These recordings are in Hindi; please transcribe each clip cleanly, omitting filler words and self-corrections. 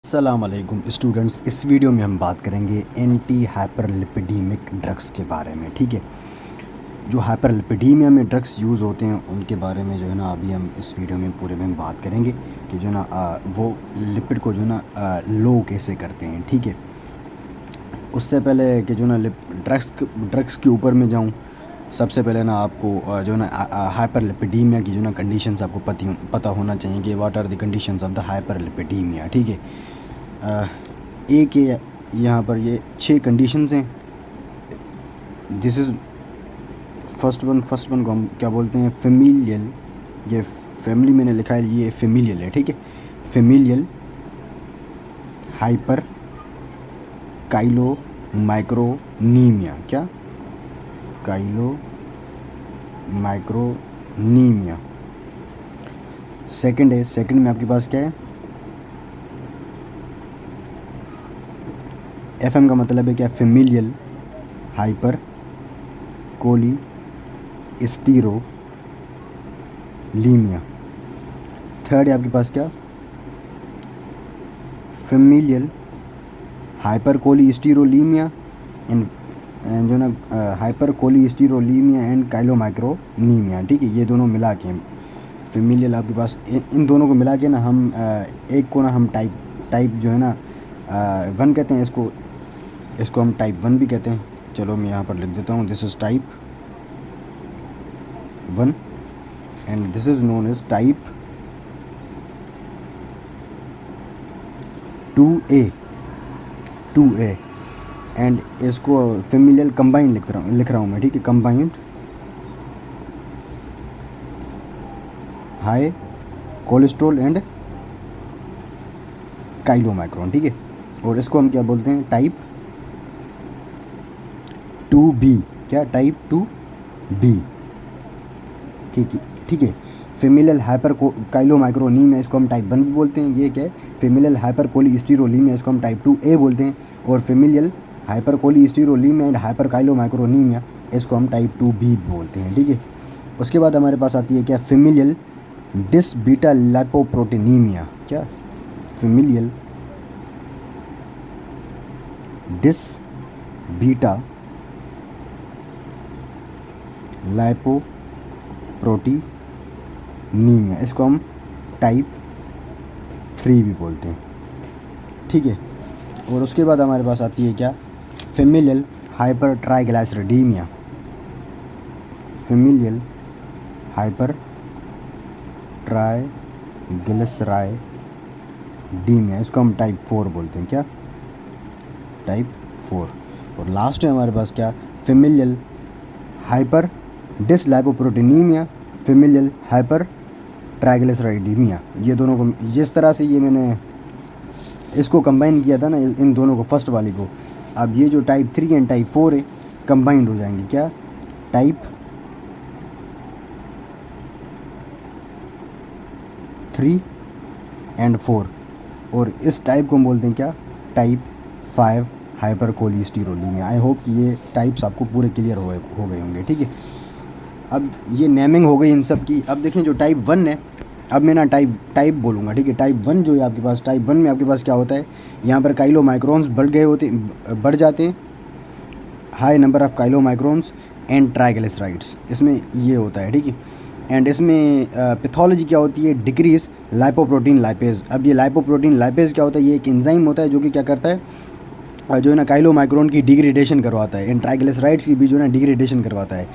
अस्सलाम वालेकुम स्टूडेंट्स। इस वीडियो में हम बात करेंगे एंटी हाइपरलिपिडीमिक ड्रग्स के बारे में। ठीक है, जो हाइपरलिपिडीमिया में ड्रग्स यूज़ होते हैं उनके बारे में जो है ना अभी हम इस वीडियो में पूरे में बात करेंगे कि जो ना वो लिपिड को जो ना लो कैसे करते हैं। ठीक है, उससे पहले कि जो ना ड्रग्स के ऊपर में जाऊँ, सबसे पहले ना आपको जो ना हाइपरलिपिडीमिया की जो ना कंडीशंस आपको पता होना चाहिए कि what are the conditions of the hyperlipidemia. ठीक है, एक ये यहाँ पर ये 6 कंडीशंस हैं। दिस इज़ फर्स्ट वन को हम क्या बोलते हैं, फेमिलियल। ये फैमिली मैंने लिखा है, ये फेमिलियल है। ठीक है, फेमिलियल हाइपर काइलो माइक्रोनीमिया। क्या? Chylomicronemia. सेकंड है, सेकंड में आपके पास क्या है, एफएम का मतलब है क्या, फेमिलियल हाइपर कोलेस्टेरोलीमिया। थर्ड है आपके पास क्या, फेमिलियल हाइपर कोलेस्टेरोलीमिया एंड जो ना हाइपर कोलेस्टेरोलीमिया एंड काइलोमाइक्रोनीमिया। ठीक है, ये दोनों मिला के फेमिलियल आपके पास इन दोनों को मिला के ना हम एक को ना हम टाइप जो है ना 1 कहते हैं, इसको हम टाइप 1 भी कहते हैं। चलो मैं यहाँ पर लिख देता हूँ, this is type 1 and this is known as type 2A and इसको फेमिलियल कंबाइंड लिख रहा हूँ मैं। ठीक है, combined high cholesterol and chylomicron. ठीक है, और इसको हम क्या बोलते हैं, टाइप 2B। क्या? Type 2B। ठीक है, फेमिलियल हाइपर काइलोमाइक्रोनीमिया, इसको हम टाइप 1 भी बोलते हैं। ये क्या है, फेमिलियल हाइपर कोलेस्टेरोलीमिया, इसको हम टाइप 2A बोलते हैं। और फेमिलियल हाइपर कोलेस्टेरोलीमिया एंड हाइपर काइलोमाइक्रोनीमिया, इसको हम टाइप 2B बोलते हैं। ठीक है, उसके बाद हमारे पास आती है क्या, फेमिलियल डिसबीटा लाइपोप्रोटीनीमिया। क्या? फेमिलियल डिसबीटा लाइपोप्रोटीनीमिया, इसको हम टाइप 3 भी बोलते हैं। ठीक है, और उसके बाद हमारे पास आती है क्या, फेमिलियल हाइपर ट्राइग्लाइसरीडीमिया। फेमिलियल हाइपर ट्राइग्लिसराइडीमिया, इसको हम टाइप 4 बोलते हैं। क्या? टाइप 4। और लास्ट है हमारे पास क्या, फेमिलियल हाइपर डिसलाइपोप्रोटीनीमिया, फेमिलियल हाइपर ट्राइग्लिसराइडीमिया। ये दोनों को जिस तरह से ये मैंने इसको कंबाइन किया था ना, इन दोनों को, फर्स्ट वाली को, अब ये जो टाइप 3 एंड टाइप 4 है कंबाइंड हो जाएंगे। क्या? Type 3 and 4। और इस टाइप को हम बोलते हैं क्या, टाइप 5 हाइपर कोलेस्टेरोलीमिया। आई होप कि ये टाइप्स आपको पूरे क्लियर हो गए होंगे। ठीक है, अब ये नेमिंग हो गई इन सब की। अब देखें जो टाइप 1 है, अब मैं ना टाइप बोलूँगा। ठीक है, टाइप 1 जो है आपके पास, टाइप 1 में आपके पास क्या होता है, यहाँ पर काइलोमाइक्रोन्स बढ़ जाते हैं, high number of chylomicrons and triglycerides, इसमें ये होता है। ठीक है, एंड इसमें पैथोलॉजी क्या होती है, डिक्रीज लाइपोप्रोटीन लाइपेज। अब ये लाइपोप्रोटीन लाइपेज क्या होता है, ये एक एंजाइम होता है जो कि क्या करता है, जो है ना काइलोमाइक्रोन की डिग्रेडेशन करवाता है, एंड ट्राइग्लिसराइड्स की भी जो है ना डिग्रेडेशन करवाता है।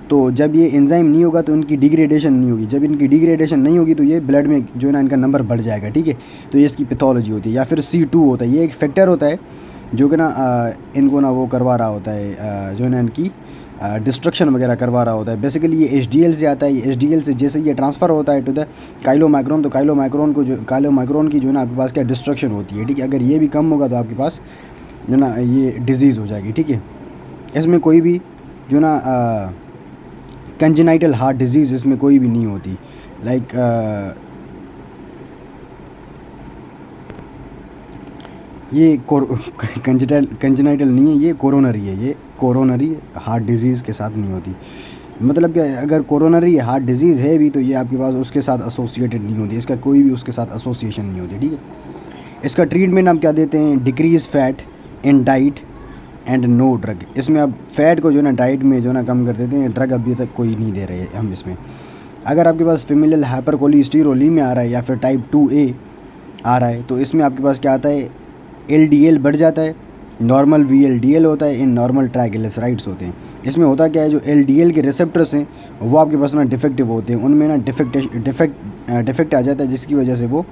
तो जब ये एंजाइम नहीं होगा तो इनकी डिग्रेडेशन नहीं होगी, जब इनकी डिग्रेडेशन नहीं होगी तो ये ब्लड में जो है ना इनका नंबर बढ़ जाएगा। ठीक है, तो ये इसकी पैथोलॉजी होती है। या फिर C2 होता है, ये एक फैक्टर होता है जो कि ना इनको ना वो करवा रहा होता है, जो है ना इनकी डिस्ट्रक्शन वगैरह करवा रहा होता है। बेसिकली ये HDL से आता है, ये HDL से जैसे ये ट्रांसफ़र होता है टू द काइलोमाइक्रोन, तो काइलोमाइक्रोन की जो है ना आपके पास क्या डिस्ट्रक्शन होती है। ठीक है, अगर ये भी कम होगा तो आपके पास जो ना ये डिज़ीज़ हो जाएगी। ठीक है, इसमें कोई भी जो ना कंजेनाइटल हार्ट डिजीज़ इसमें कोई भी नहीं होती। लाइक ये कंजेनाइटल नहीं है, ये कोरोनरी है, ये कोरोनरी हार्ट डिजीज़ के साथ नहीं होती। मतलब कि अगर कोरोनरी हार्ट डिजीज़ है भी तो ये आपके पास उसके साथ एसोसिएटेड नहीं होती, इसका कोई भी उसके साथ एसोसिएशन नहीं होती। ठीक है, इसका ट्रीटमेंट हम क्या देते हैं, decrease fat in diet and no drug. इसमें अब फैट को जो है ना डाइट में जो है ना कम कर देते हैं, ड्रग अभी तक कोई नहीं दे रहे हैं हम इसमें। अगर आपके पास फेमिलियल हाइपरकोलेस्टेरोलेमिया आ रहा है या फिर टाइप 2A आ रहा है, तो इसमें आपके पास क्या आता है, LDL बढ़ जाता है, नॉर्मल VLDL होता है, इन नॉर्मल ट्राइग्लिसराइड्स होते हैं। इसमें होता क्या है, जो LDL के रिसेप्टर्स हैं वो आपके पास ना डिफेक्टिव होते हैं, उनमें ना डिफेक्ट आ जाता है, जिसकी वजह से वो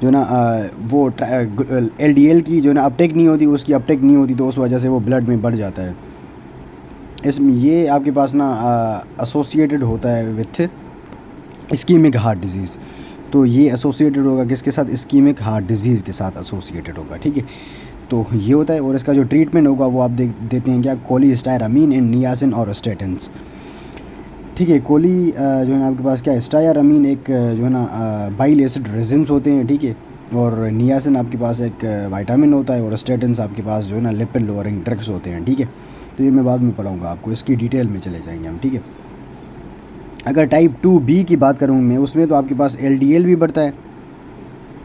जो ना वो LDL की जो ना अपटेक नहीं होती, उसकी अपटेक नहीं होती, तो उस वजह से वो ब्लड में बढ़ जाता है। इसमें ये आपके पास ना एसोसिएटेड होता है विथ इस्कीमिक हार्ट डिजीज़। तो ये एसोसिएटेड होगा किसके साथ, इस्कीमिक हार्ट डिजीज़ के साथ एसोसिएटेड होगा, ठीक है। तो ये होता है, और इसका जो ट्रीटमेंट होगा वो आप देते हैं क्या, कोलेस्टायरामीन एंड नियासिन और स्टेटिन्स, ठीक है। जो है ना आपके पास क्या है, स्टायरामीन एक जो है ना बाइल एसिड रेजिन्स होते हैं, ठीक है, और नियासिन आपके पास एक विटामिन होता है, और स्टेटिन्स आपके पास जो है ना लिपिड लोअरिंग ड्रग्स होते हैं, ठीक है। तो ये मैं बाद में पढ़ाऊँगा आपको, इसकी डिटेल में चले जाएंगे हम, ठीक है। अगर टाइप 2B की बात करूँ मैं, उसमें तो आपके पास LDL भी बढ़ता है,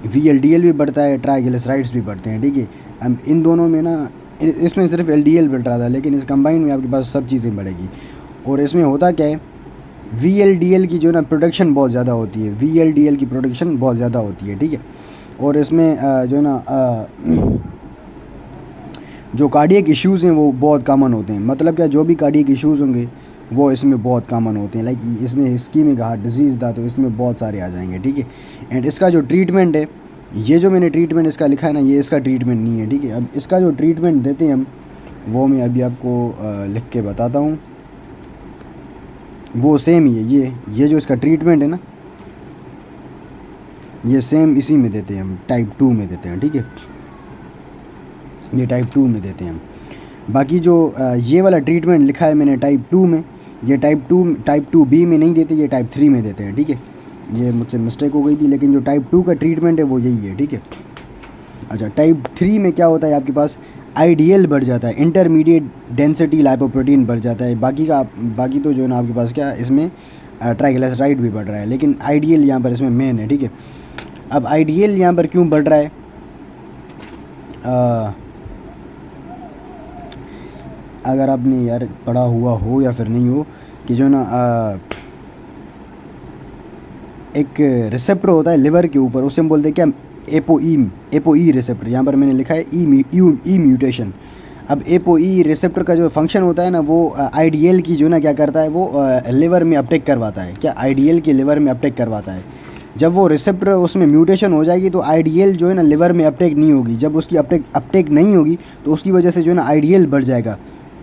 VLDL भी बढ़ता है, ट्राइग्लिसराइड्स भी बढ़ते हैं, ठीक है। अब इन दोनों में ना, इसमें सिर्फ LDL बढ़ रहा था, लेकिन इस कंबाइन में आपके पास सब चीज़ें बढ़ेगी। और इसमें होता क्या है, VLDL की जो ना प्रोडक्शन बहुत ज़्यादा होती है, VLDL की प्रोडक्शन बहुत ज़्यादा होती है, ठीक है। और इसमें जो ना जो कार्डियक इश्यूज़ हैं वो बहुत कॉमन होते हैं। मतलब क्या, जो भी कार्डियक इश्यूज़ होंगे वो इसमें बहुत कॉमन होते हैं। लाइक इसमें इस्कीमिक हार्ट डिजीज़ था, तो इसमें बहुत सारे आ जाएंगे, ठीक है। एंड इसका जो ट्रीटमेंट है, ये जो मैंने ट्रीटमेंट इसका लिखा है ना, ये इसका ट्रीटमेंट नहीं है, ठीक है। अब इसका जो ट्रीटमेंट देते हैं हम, वो मैं अभी आपको लिख के बताता हूँ। वो सेम ही है, ये जो इसका ट्रीटमेंट है ना, ये सेम इसी में देते हैं हम, टाइप 2 में देते हैं, ठीक है। ये टाइप 2 में देते हैं हम। बाकी जो ये वाला ट्रीटमेंट लिखा है मैंने टाइप 2 में, ये टाइप 2B में नहीं देते, ये टाइप 3 में देते हैं, ठीक है। ये मुझसे मिस्टेक हो गई थी, लेकिन जो टाइप 2 का ट्रीटमेंट है वो यही है, ठीक है। अच्छा, टाइप 3 में क्या होता है, आपके पास IDL बढ़ जाता है, इंटरमीडिएट डेंसिटी लाइपोप्रोटीन बढ़ जाता है। बाकी तो जो है ना आपके पास क्या, इसमें ट्राइग्लिसराइड भी बढ़ रहा है, लेकिन IDL यहाँ पर इसमें मेन है, ठीक है। अब IDL यहाँ पर क्यों बढ़ रहा है, अगर आपने यार पढ़ा हुआ हो या फिर नहीं हो, कि जो ना एक रिसेप्टर होता है लिवर के ऊपर, उसे हम बोलते हैं क्या, एपोई रिसेप्टर। यहाँ पर मैंने लिखा है ई म्यूटेशन। अब एपोई रिसेप्टर का जो फंक्शन होता है ना, वो IDL की जो ना क्या करता है, वो लिवर में अपटेक करवाता है। क्या, IDL की लिवर में अपटेक करवाता है। जब वो रिसेप्टर उसमें म्यूटेशन हो जाएगी तो IDL जो है ना लिवर में अपटेक नहीं होगी। जब उसकी अपटेक नहीं होगी तो उसकी वजह से जो है ना IDL बढ़ जाएगा।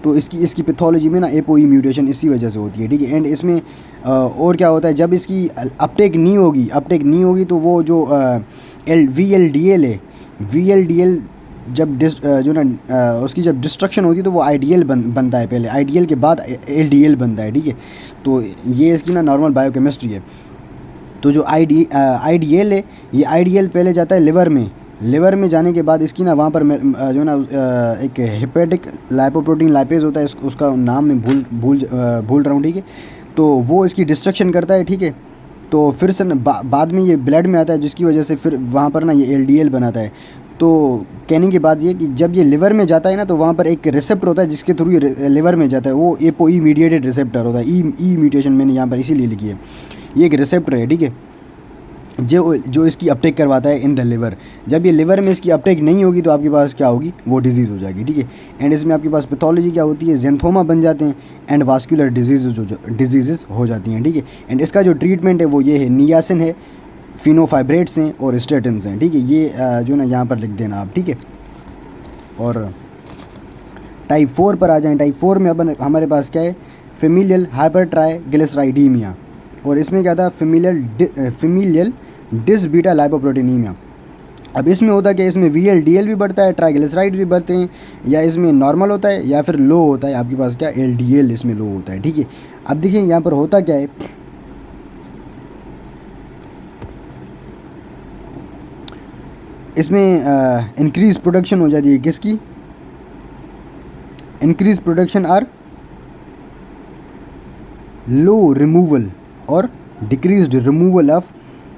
तो इसकी पैथोलॉजी में ना एपोई म्यूटेशन इसी वजह से होती है, ठीक है। एंड इसमें और क्या होता है, जब इसकी अपटेक नहीं होगी तो वो जो VLDL है, VLDL जब जो ना उसकी जब डिस्ट्रक्शन होती है तो वो IDL बनता है, पहले IDL के बाद LDL बनता है, ठीक है। तो ये इसकी ना नॉर्मल बायोकेमिस्ट्री है। तो जो IDL है, ये IDL पहले जाता है लिवर में जाने के बाद इसकी ना वहाँ पर जो ना एक हेपेटिक लाइपोप्रोटीन लाइपेज होता है, उसका नाम मैं भूल रहा हूँ, ठीक है। तो वो इसकी डिस्ट्रक्शन करता है, ठीक है। तो फिर से बाद में ये ब्लड में आता है, जिसकी वजह से फिर वहाँ पर ना ये LDL बनाता है। तो कहने की बात ये कि जब ये लिवर में जाता है ना, तो वहाँ पर एक रिसेप्टर होता है जिसके थ्रू ये लिवर में जाता है, वो एपोई मीडिएटेड रिसेप्टर होता है। ई म्यूटेशन मैंने यहाँ पर इसीलिए लिखी है, ये एक रिसेप्टर है, ठीक है, जो इसकी अपटेक करवाता है इन द लिवर। जब ये लिवर में इसकी अपटेक नहीं होगी तो आपके पास क्या होगी, वो डिजीज़ हो जाएगी, ठीक है। एंड इसमें आपके पास पैथोलॉजी क्या होती है, जेंथोमा बन जाते हैं एंड वास्कुलर डिजीज़ हो जाती हैं, ठीक है। एंड इसका जो ट्रीटमेंट है वो ये है, नियासिन है, फिनोफाइब्रेट्स हैं और स्टेटिन्स हैं, ठीक है। ये जो ना यहाँ पर लिख देना आप, ठीक है। और टाइप 4 पर आ जाएँ। टाइप 4 में अब हमारे पास क्या है, फेमिलियल हाइपरट्राइग्लिसराइडीमिया। और इसमें क्या था, फेमिलियल डिसबीटा लाइपोप्रोटीनीमिया। अब इसमें होता क्या है, इसमें VLDL भी बढ़ता है, ट्राइग्लिसराइड भी बढ़ते हैं, या इसमें नॉर्मल होता है या फिर लो होता है, आपके पास क्या LDL इसमें लो होता है, ठीक है। अब देखिए यहाँ पर होता क्या है, इसमें इंक्रीज प्रोडक्शन हो जाती है, किसकी, increase production or low removal और decreased removal of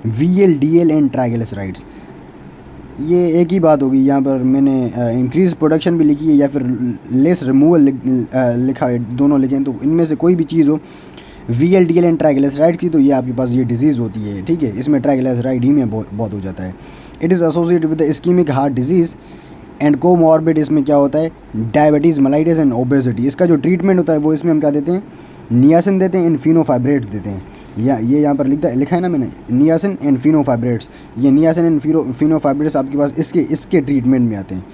VLDL and triglycerides. ये एक ही बात होगी, यहाँ पर मैंने इंक्रीज प्रोडक्शन भी लिखी है या फिर लेस रिमूवल लिखा है, दोनों लिखे हैं। तो इनमें से कोई भी चीज़ हो VLDL एंड ट्राइग्लिसराइड की, तो ये आपके पास ये डिजीज़ होती है, ठीक है। इसमें ट्राइग्लिसराइड ही में बहुत हो जाता है। It is associated with ischaemic heart disease and comorbid. इसमें क्या होता है, डायबिटीज़, मेलाइटिस एंड ओबेसिटी। इसका जो ट्रीटमेंट होता है वो इसमें हम क्या देते हैं, नियासिन देते हैं एंड फिनोफाइब्रेट्स देते हैं। ये यहाँ पर लिखा है ना मैंने, नियासिन एंड फिनोफाइब्रेट्स। ये नियासिन एंड फिनोफाइब्रेट्स आपके पास इसके ट्रीटमेंट में आते हैं।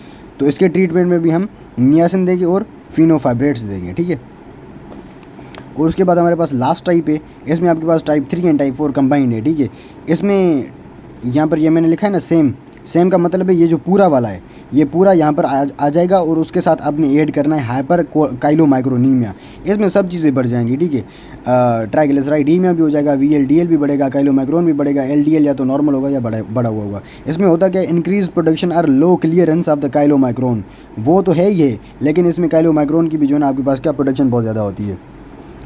तो इसके ट्रीटमेंट में भी हम नियासिन देंगे और फिनोफाइब्रेट्स देंगे, ठीक है। और उसके बाद हमारे पास लास्ट टाइप है, इसमें आपके पास टाइप 3 एंड टाइप 4 कंबाइंड है, ठीक है। इसमें यहाँ पर ये मैंने लिखा है ना सेम का मतलब है ये जो पूरा वाला है ये पूरा यहाँ पर आ जाएगा, और उसके साथ आपने ऐड करना है हाइपर काइलोमाइक्रोनीमिया। इसमें सब चीज़ें बढ़ जाएंगी, ठीक है। ट्राइग्लिसराइडीमिया भी हो जाएगा, VLDL भी बढ़ेगा, काइलोमाइक्रोन भी बढ़ेगा, LDL या तो नॉर्मल होगा या बढ़ा हुआ होगा। इसमें होता क्या है, इंक्रीज प्रोडक्शन और लो क्लियरेंस ऑफ द काइलोमाइक्रोन। वो तो है ही है, लेकिन इसमें काइलोमाइक्रोन की भी जो है ना आपके पास क्या प्रोडक्शन बहुत ज़्यादा होती है।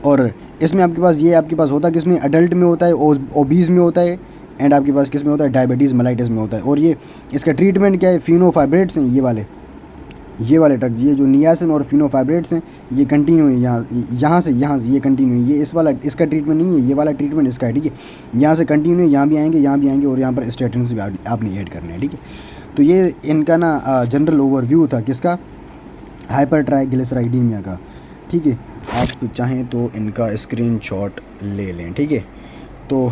और इसमें आपके पास होता है किसमें, अडल्ट में होता है, ओबीज में होता है, एंड आपके पास किस में होता है, डायबिटीज़ मेलाइटिस में होता है। और ये इसका ट्रीटमेंट क्या है, फिनोफाइब्रेट्स हैं ये वाले ड्रग्स, ये जो नियासिन और फिनोफाइब्रेट्स हैं ये कंटिन्यू है, यहाँ से ये कंटिन्यू है। ये इसका ट्रीटमेंट नहीं है, ये वाला ट्रीटमेंट इसका है, ठीक है। यहाँ से कंटिन्यू है, यहाँ भी आएंगे और यहाँ पर स्टेटिन्स भी आपने ऐड करने हैं, ठीक है। तो ये इनका ना जनरल ओवरव्यू था किसका, हाइपर ट्राइग्लिसराइडीमिया का, ठीक है। आप चाहें तो इनका स्क्रीनशॉट ले लें, ठीक है। तो